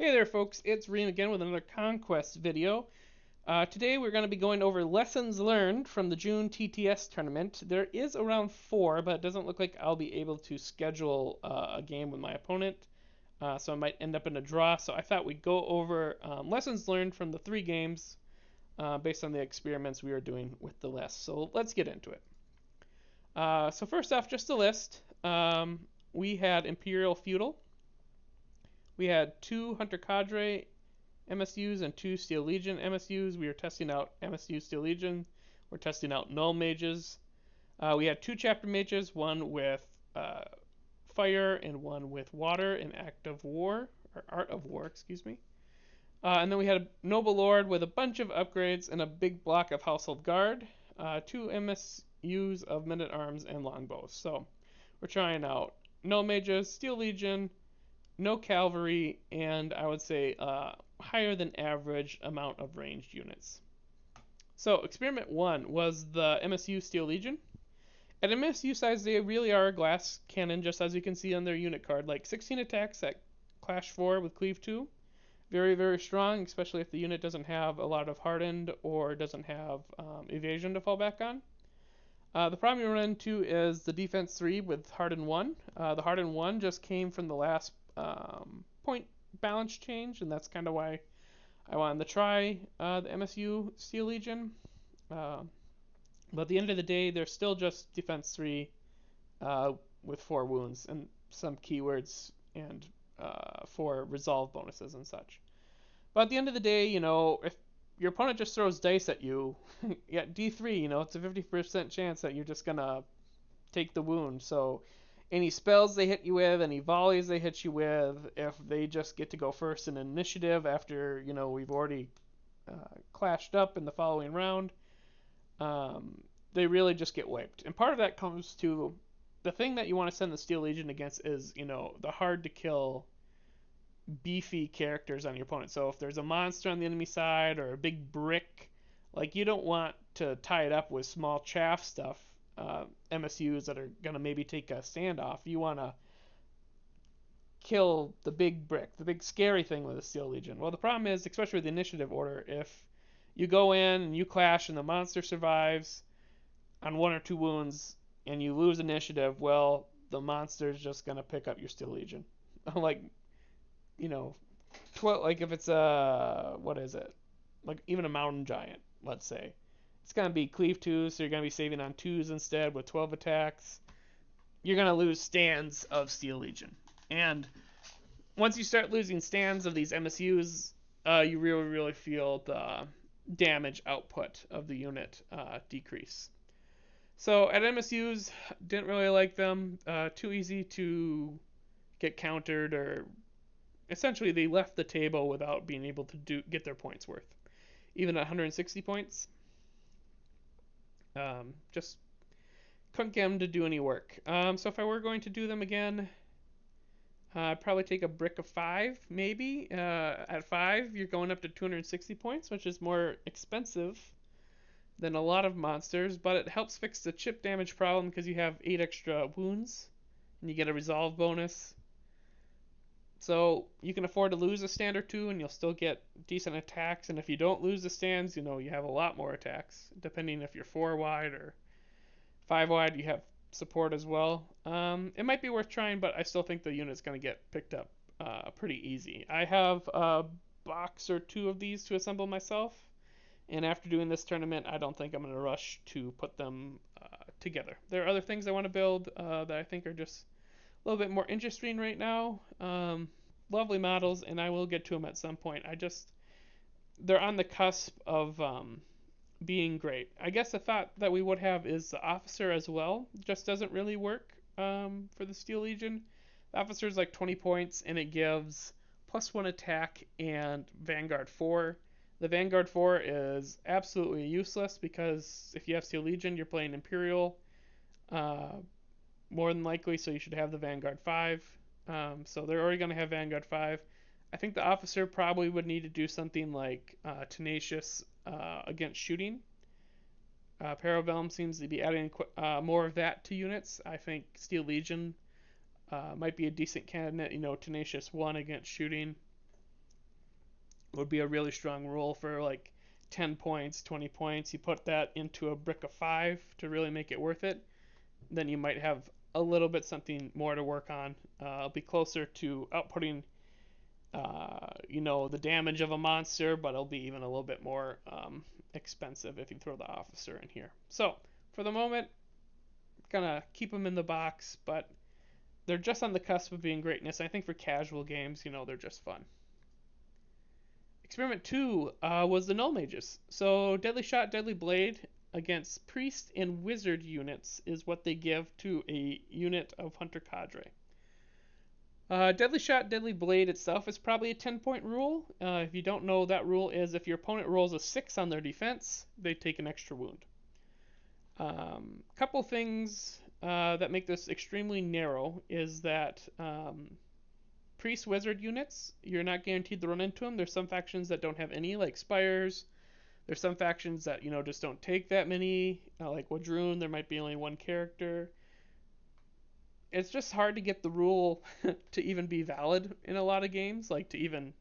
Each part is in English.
Hey there folks, it's Reem again with another Conquest video. Today we're going to be going over lessons learned from the June TTS Tournament. There is a round 4, but it doesn't look like I'll be able to schedule a game with my opponent, so I might end up in a draw. So I thought we'd go over lessons learned from the 3 games based on the experiments we were doing with the list. So let's get into it. So first off, just a list. We had Imperial Feudal. We had 2 Hunter Cadre MSUs and 2 Steel Legion MSUs. We were testing out MSU Steel Legion. We're testing out Null Mages. We had 2 Chapter Mages, one with fire and one with water in Act of War, or Art of War, excuse me. And then we had a Noble Lord with a bunch of upgrades and a big block of Household Guard, 2 MSUs of Men at Arms and Longbows. So we're trying out Null Mages, Steel Legion, no cavalry, and I would say higher than average amount of ranged units. So experiment 1 was the MSU Steel Legion. At MSU size, they really are a glass cannon, just as you can see on their unit card. Like 16 attacks at Clash 4 with Cleave 2. Very, very strong, especially if the unit doesn't have a lot of hardened or doesn't have evasion to fall back on. The problem you run into is the defense 3 with Harden 1. The Harden 1 just came from the last point balance change, and that's kind of why I wanted to try the MSU Steel Legion. But at the end of the day, they're still just defense 3 with 4 wounds and some keywords and 4 resolve bonuses and such. But at the end of the day, you know, if your opponent just throws dice at you, at D3, you know, it's a 50% chance that you're just going to take the wound. So any spells they hit you with, any volleys they hit you with, if they just get to go first in initiative after, you know, we've already clashed up in the following round, they really just get wiped. And part of that comes to the thing that you want to send the Steel Legion against is, you know, the hard to kill beefy characters on your opponent. So if there's a monster on the enemy side or a big brick, like you don't want to tie it up with small chaff stuff, MSUs that are going to maybe take a standoff. You want to kill the big brick, the big scary thing with the Steel Legion. Well, the problem is, especially with the initiative order, if you go in and you clash and the monster survives on 1 or 2 wounds and you lose initiative, well, the monster's just going to pick up your Steel Legion. Like, you know, like if it's what is it? Like even a mountain giant, let's say. It's going to be cleave 2, so you're going to be saving on 2s instead with 12 attacks. You're going to lose stands of Steel Legion. And once you start losing stands of these MSUs, you really, really feel the damage output of the unit decrease. So at MSUs, didn't really like them. Too easy to get countered, or essentially they left the table without being able to get their points worth. Even at 160 points, just couldn't get them to do any work. So if I were going to do them again, I'd probably take a brick of 5, maybe. At 5, you're going up to 260 points, which is more expensive than a lot of monsters, but it helps fix the chip damage problem because you have 8 extra wounds, and you get a resolve bonus. So you can afford to lose a stand or 2, and you'll still get decent attacks. And if you don't lose the stands, you know, you have a lot more attacks. Depending if you're 4 wide or 5 wide, you have support as well. It might be worth trying, but I still think the unit's going to get picked up pretty easy. I have a box or 2 of these to assemble myself, and after doing this tournament, I don't think I'm going to rush to put them together. There are other things I want to build that I think are just a little bit more interesting right now. Lovely models, and I will get to them at some point. They're on the cusp of being great. I guess the thought that we would have is the officer as well. Just doesn't really work for the Steel Legion. The officer is like 20 points, and it gives +1 attack and Vanguard 4. The Vanguard 4 is absolutely useless because if you have Steel Legion, you're playing Imperial more than likely, so you should have the Vanguard 5. So they're already going to have Vanguard 5. I think the officer probably would need to do something like Tenacious against shooting. Parabellum seems to be adding more of that to units. I think Steel Legion might be a decent candidate. You know, Tenacious 1 against shooting. would be a really strong rule for like 10 points, 20 points. You put that into a brick of 5 to really make it worth it. Then you might have a little bit something more to work on. It'll be closer to outputting, the damage of a monster, but it'll be even a little bit more expensive if you throw the officer in here. So for the moment, gonna keep them in the box, but they're just on the cusp of being greatness. I think for casual games, they're just fun. Experiment 2 was the Null Mages. So Deadly Shot, Deadly Blade against Priest and Wizard units is what they give to a unit of Hunter Cadre. Deadly Shot, Deadly Blade itself is probably a 10-point rule. If you don't know, that rule is if your opponent rolls a 6 on their defense, they take an extra wound. Couple things that make this extremely narrow is that Priest Wizard units, you're not guaranteed to run into them. There's some factions that don't have any, like Spires. There's some factions that, just don't take that many, like Wadroon, there might be only one character. It's just hard to get the rule to even be valid in a lot of games, like to even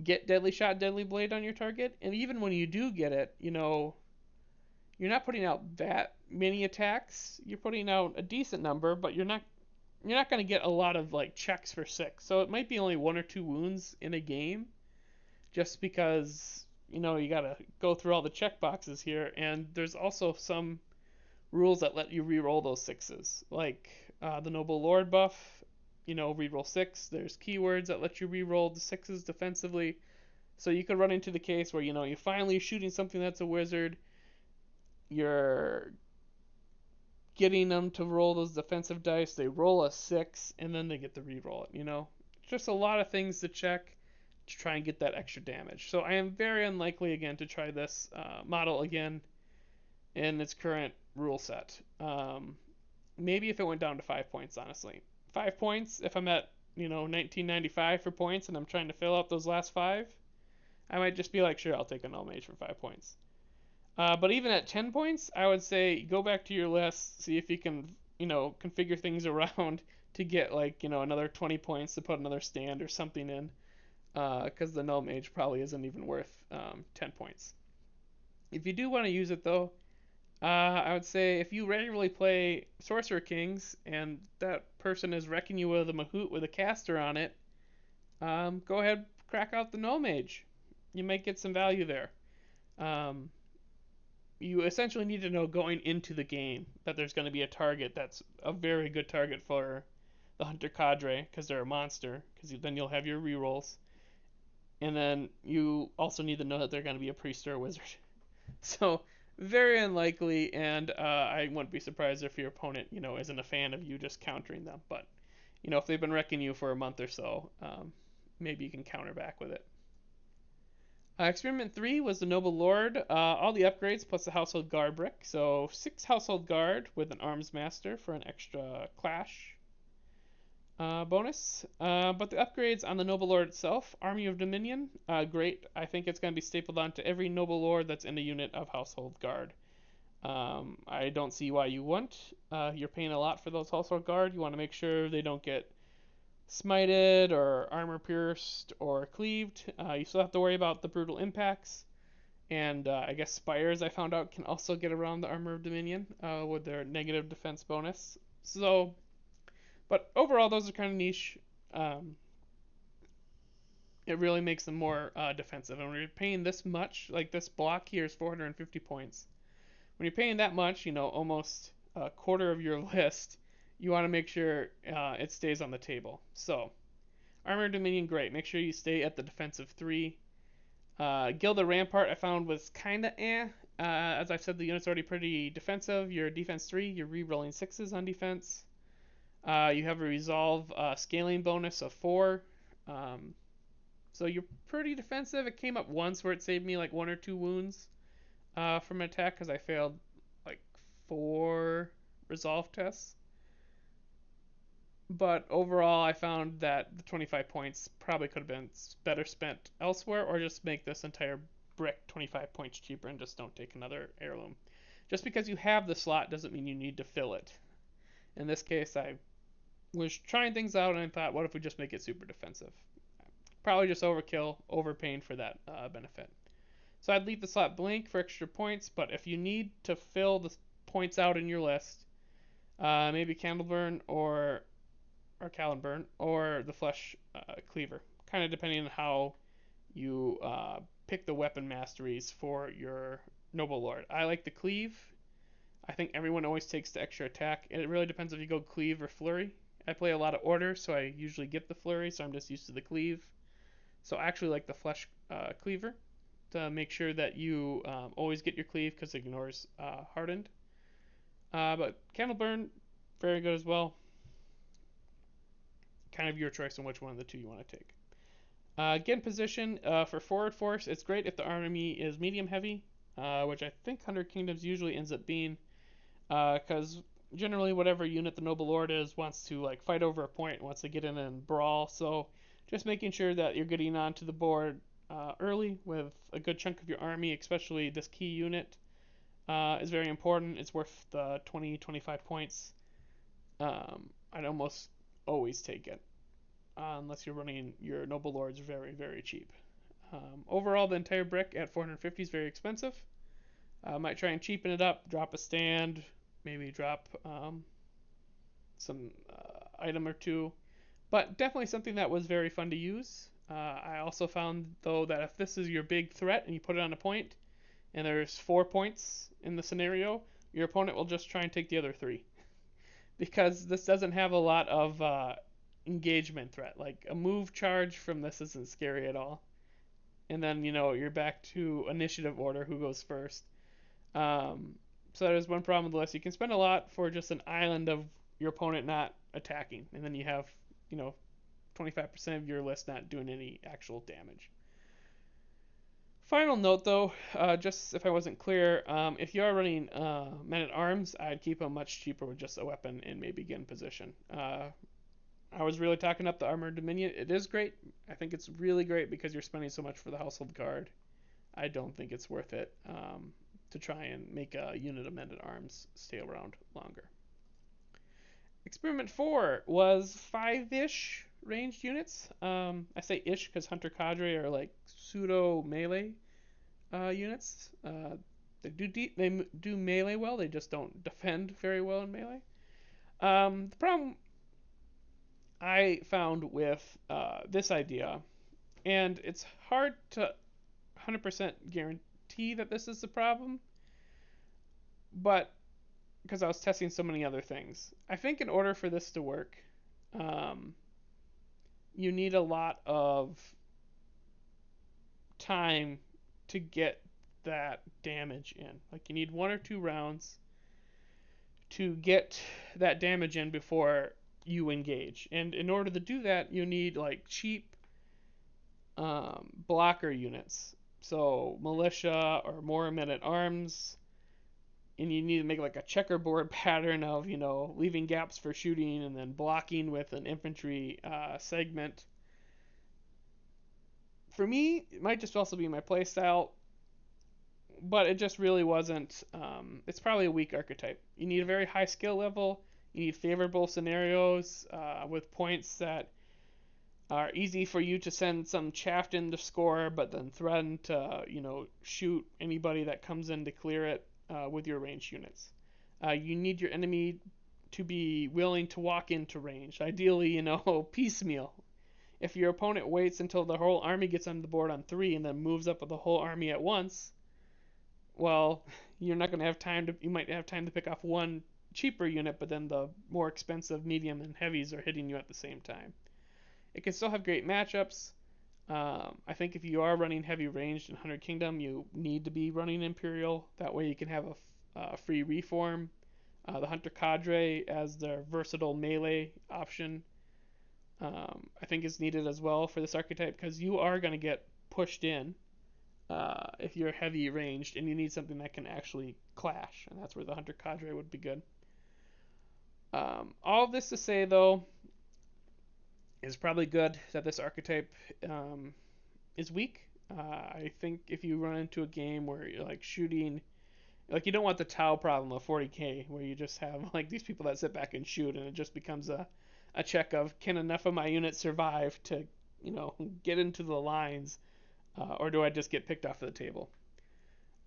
get Deadly Shot, Deadly Blade on your target. And even when you do get it, you're not putting out that many attacks. You're putting out a decent number, but you're not going to get a lot of like checks for 6. So it might be only 1 or 2 wounds in a game, just because you got to go through all the check boxes here. And there's also some rules that let you re-roll those 6s, like the Noble Lord buff, re-roll 6. There's keywords that let you re-roll the 6s defensively. So you could run into the case where you're finally shooting something that's a wizard, you're getting them to roll those defensive dice, they roll a 6, and then they get to re-roll it. Just a lot of things to check to try and get that extra damage. So I am very unlikely again to try this model again in its current rule set. Maybe if it went down to 5 points, honestly. 5 points, if I'm at 1995 for points and I'm trying to fill out those last 5, I might just be like, sure, I'll take a Null Mage for 5 points. But even at 10 points, I would say go back to your list, see if you can, configure things around to get like, another 20 points to put another stand or something in, because the Null Mage probably isn't even worth 10 points. If you do want to use it though, I would say if you regularly play Sorcerer Kings and that person is wrecking you with a Mahout with a caster on it, go ahead, crack out the Null Mage. You might get some value there. You essentially need to know going into the game that there's going to be a target that's a very good target for the Hunter Cadre because they're a monster, because then you'll have your rerolls. And then you also need to know that they're going to be a priest or a wizard. So very unlikely, and I wouldn't be surprised if your opponent, isn't a fan of you just countering them. But, if they've been wrecking you for a month or so, maybe you can counter back with it. Experiment 3 was the Noble Lord. All the upgrades plus the Household Guard brick. So 6 Household Guard with an Arms Master for an extra Clash bonus. But the upgrades on the Noble Lord itself, Army of Dominion, great. I think it's going to be stapled onto every Noble Lord that's in a unit of Household Guard. I don't see why you wouldn't. You're paying a lot for those Household Guard. You want to make sure they don't get smited or armor pierced or cleaved. You still have to worry about the brutal impacts. And I guess Spires, I found out, can also get around the Armor of Dominion with their negative defense bonus. So, but overall, those are kind of niche. It really makes them more defensive. And when you're paying this much, like this block here is 450 points. When you're paying that much, almost a quarter of your list, you want to make sure it stays on the table. So, Armor Dominion, great. Make sure you stay at the defensive 3. Guild of Rampart I found was kind of as I've said, the unit's already pretty defensive. You're defense 3, you're re-rolling 6s on defense. You have a resolve scaling bonus of 4. So you're pretty defensive. It came up once where it saved me like 1 or 2 wounds from an attack because I failed like 4 resolve tests. But overall, I found that the 25 points probably could have been better spent elsewhere, or just make this entire brick 25 points cheaper and just don't take another heirloom. Just because you have the slot doesn't mean you need to fill it. In this case, I was trying things out and I thought, what if we just make it super defensive? probably just overkill, overpaying for that benefit. So I'd leave the slot blank for extra points, but if you need to fill the points out in your list, maybe Candleburn or Callanburn or the Flesh Cleaver, kind of depending on how you pick the weapon masteries for your Noble Lord. I like the Cleave. I think everyone always takes the extra attack. It really depends if you go Cleave or Flurry. I play a lot of Order, so I usually get the Flurry, so I'm just used to the Cleave. So I actually like the Flesh Cleaver to make sure that you always get your Cleave because it ignores Hardened. But Candleburn, very good as well. Kind of your choice on which one of the two you want to take. Again, position for forward force, it's great if the army is medium heavy, which I think 100 Kingdoms usually ends up being, because generally whatever unit the Noble Lord is wants to like fight over a point, wants to get in and brawl. So just making sure that you're getting onto the board early with a good chunk of your army, especially this key unit, is very important. It's worth the 20-25 points. I'd almost always take it. Unless you're running your Noble Lords very, very cheap. Overall, the entire brick at 450 is very expensive. Might try and cheapen it up, drop a stand, maybe drop some item or two, but definitely something that was very fun to use. I also found, though, that if this is your big threat and you put it on a point, and there's 4 points in the scenario, your opponent will just try and take the other 3. Because this doesn't have a lot of engagement threat. Like a move charge from this isn't scary at all. And then you're back to initiative order, who goes first. So there's one problem with the list. You can spend a lot for just an island of your opponent not attacking, and then you have 25% of your list not doing any actual damage. Final note though, just if I wasn't clear, if you are running men at arms, I'd keep them much cheaper with just a weapon and maybe get in position. I was really talking up the Armored Dominion. It is great. I think it's really great because you're spending so much for the household card. I don't think it's worth it to try and make a unit of men at arms stay around longer. Experiment 4 was 5-ish ranged units. I say ish because Hunter Cadre are like pseudo melee units. They do melee well. They just don't defend very well in melee. The problem I found with this idea, and it's hard to 100% guarantee that this is the problem, but because I was testing so many other things, I think in order for this to work, you need a lot of time to get that damage in. Like you need 1 or 2 rounds to get that damage in before you engage. And in order to do that, you need like cheap blocker units. So militia or more men at arms, and you need to make like a checkerboard pattern of leaving gaps for shooting and then blocking with an infantry segment. For me, it might just also be my playstyle, but it just really wasn't. It's probably a weak archetype. You need a very high skill level. You need favorable scenarios with points that are easy for you to send some chaff in to score, but then threaten to shoot anybody that comes in to clear it with your ranged units. You need your enemy to be willing to walk into range. Ideally, piecemeal. If your opponent waits until the whole army gets on the board on 3 and then moves up with the whole army at once, well, you're not going to have time to. You might have time to pick off one cheaper unit, but then the more expensive medium and heavies are hitting you at the same time. It can still have great matchups. I think if you are running heavy ranged in 100 Kingdom, you need to be running Imperial. That way you can have a free reform. The Hunter Cadre as their versatile melee option, I think is needed as well for this archetype because you are going to get pushed in if you're heavy ranged and you need something that can actually clash, and that's where the Hunter Cadre would be good. All of this to say, though, is probably good that this archetype is weak. I think if you run into a game where you're like shooting, like you don't want the Tau problem of 40k where you just have like these people that sit back and shoot, and it just becomes a check of can enough of my units survive to get into the lines, or do I just get picked off of the table?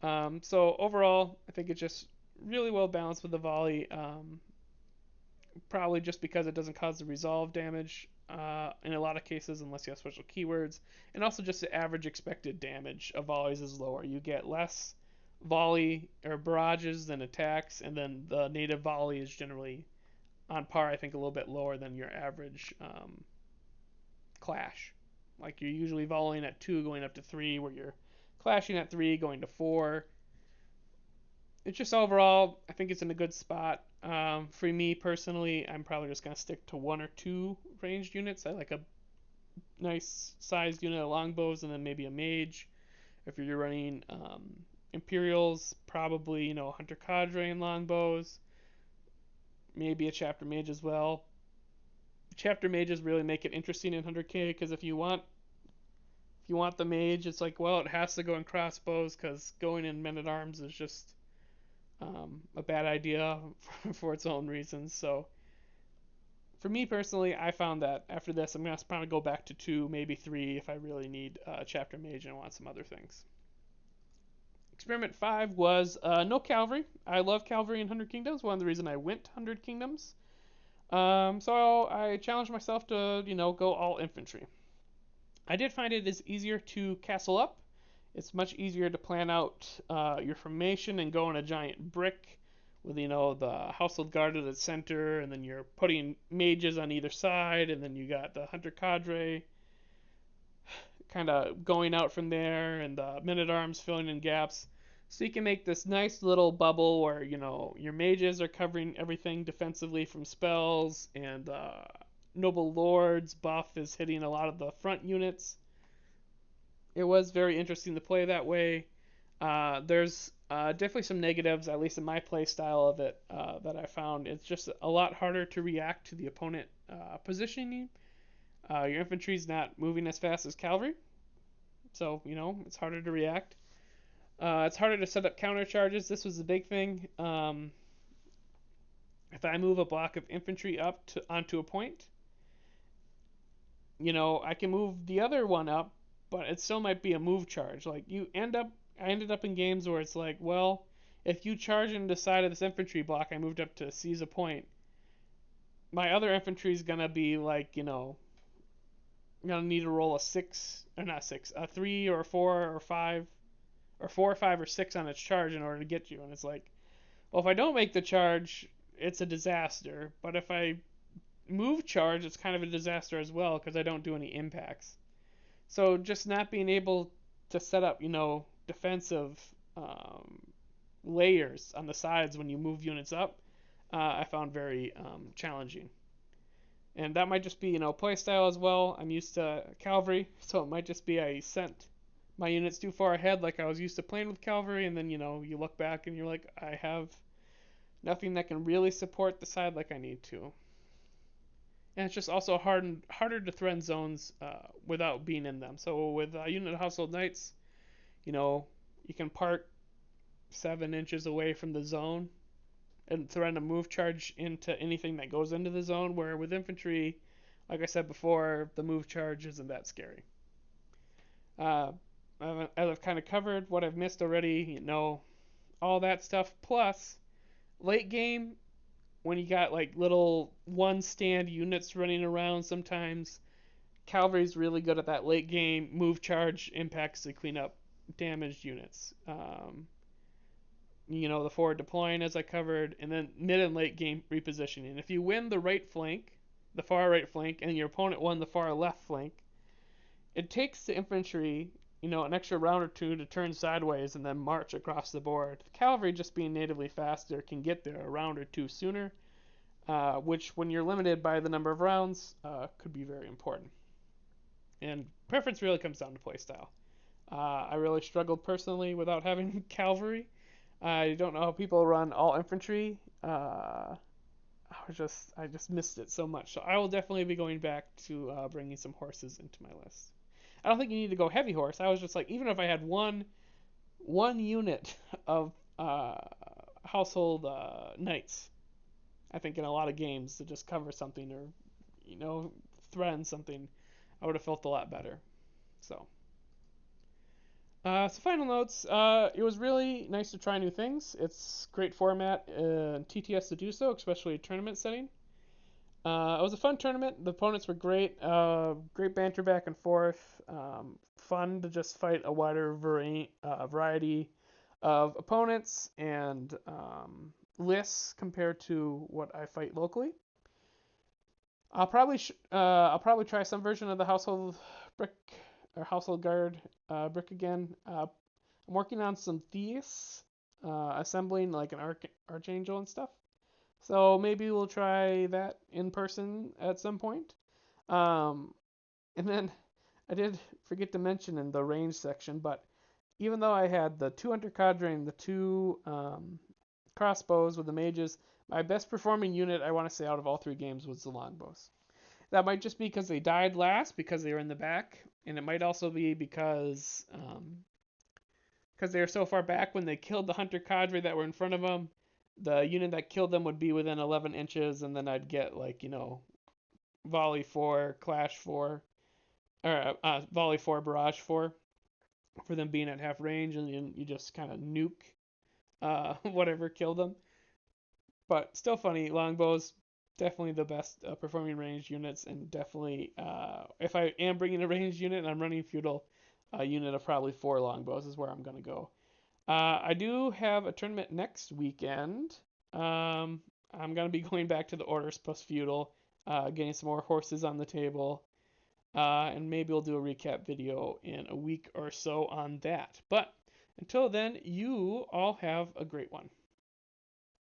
So overall, I think it's just really well balanced with the volley. Probably just because it doesn't cause the resolve damage in a lot of cases unless you have special keywords, and also just the average expected damage of volleys is lower. You get less volley or barrages than attacks, and then the native volley is generally on par. I think a little bit lower than your average clash. Like you're usually volleying at 2 going up to 3, where you're clashing at 3 going to 4. It's just overall, I think it's in a good spot. For me personally, I'm probably just gonna stick to 1 or 2 ranged units. I like a nice sized unit of longbows and then maybe a mage. If you're running Imperials, probably Hunter Cadre and longbows, maybe a chapter mage as well. Chapter mages really make it interesting in 100K because if you want the mage, it's like, well, it has to go in crossbows because going in men at arms is just a bad idea for its own reasons. So for me personally, I found that after this, I'm gonna probably go back to 2, maybe 3 if I really need a chapter mage and I want some other things. Experiment 5 was no cavalry. I love cavalry in 100 Kingdoms. One of the reasons I went 100 Kingdoms. So I challenged myself to go all infantry. I did find it is easier to castle up. It's much easier to plan out your formation and go in a giant brick with the household guard at the center, and then you're putting mages on either side, and then you got the hunter cadre kind of going out from there, and the men at arms filling in gaps. So you can make this nice little bubble where your mages are covering everything defensively from spells, and noble lords buff is hitting a lot of the front units. It was very interesting to play that way. There's definitely some negatives, at least in my play style of it, that I found. It's just a lot harder to react to the opponent positioning. Your infantry's not moving as fast as cavalry, so it's harder to react. It's harder to set up counter charges. This was the big thing. If I move a block of infantry up onto a point, I can move the other one up, but it still might be a move charge. Like I ended up in games where it's like, well, if you charge into the side of this infantry block I moved up to seize a point, my other infantry is gonna be like, gonna need to roll a 6 or not 6, a 3 or a 4 or 5 or 4 or 5 or 6 on its charge in order to get you. And it's like, well, if I don't make the charge, it's a disaster. But if I move charge, it's kind of a disaster as well because I don't do any impacts. So just not being able to set up, defensive layers on the sides when you move units up, I found very challenging. And that might just be, playstyle as well. I'm used to cavalry, so it might just be I sent my units too far ahead, like I was used to playing with cavalry, and then you look back and you're like, I have nothing that can really support the side like I need to. And it's just also harder to threaten zones without being in them. So with unit household knights, you can park 7 inches away from the zone and threaten a move charge into anything that goes into the zone. Where with infantry, like I said before, the move charge isn't that scary. Uh, as I've kind of covered what I've missed already, all that stuff. Plus, late game, when you got like little one stand units running around, sometimes cavalry's really good at that late game move charge impacts to clean up damaged units. The forward deploying as I covered, and then mid and late game repositioning. If you win the right flank, the far right flank, and your opponent won the far left flank, it takes the infantry, an extra round or two to turn sideways and then march across the board. The cavalry, just being natively faster, can get there a round or two sooner, which, when you're limited by the number of rounds, could be very important. And preference really comes down to playstyle. I really struggled personally without having cavalry. I don't know how people run all infantry. I just missed it so much. So I will definitely be going back to bringing some horses into my list. I don't think you need to go heavy horse. I was just like, even if I had one unit of household knights, I think in a lot of games to just cover something or threaten something, I would have felt a lot better. So. So final notes. It was really nice to try new things. It's great format TTS to do so, especially a tournament setting. It was a fun tournament. The opponents were great. Great banter back and forth. Fun to just fight a wider variety of opponents and lists compared to what I fight locally. I'll probably try some version of the household brick or household guard brick again. I'm working on some theists, assembling like an archangel and stuff. So maybe we'll try that in person at some point. Um, and then I did forget to mention in the range section, but even though I had the 200 cadre and the two crossbows with the mages, my best performing unit I want to say out of all three games was the longbows. That might just be because they died last because they were in the back, and it might also be because they were so far back when they killed the hunter cadre that were in front of them. The unit that killed them would be within 11 inches, and then I'd get like volley 4, clash 4, or volley 4, barrage 4 for them being at half range, and you just kind of nuke whatever killed them. But still funny. Longbows definitely the best performing ranged units, and definitely if I am bringing a ranged unit and I'm running feudal, a unit of probably 4 longbows is where I'm gonna go. I do have a tournament next weekend. I'm gonna be going back to the orders plus feudal, getting some more horses on the table, and maybe we'll do a recap video in a week or so on that. But until then, you all have a great one.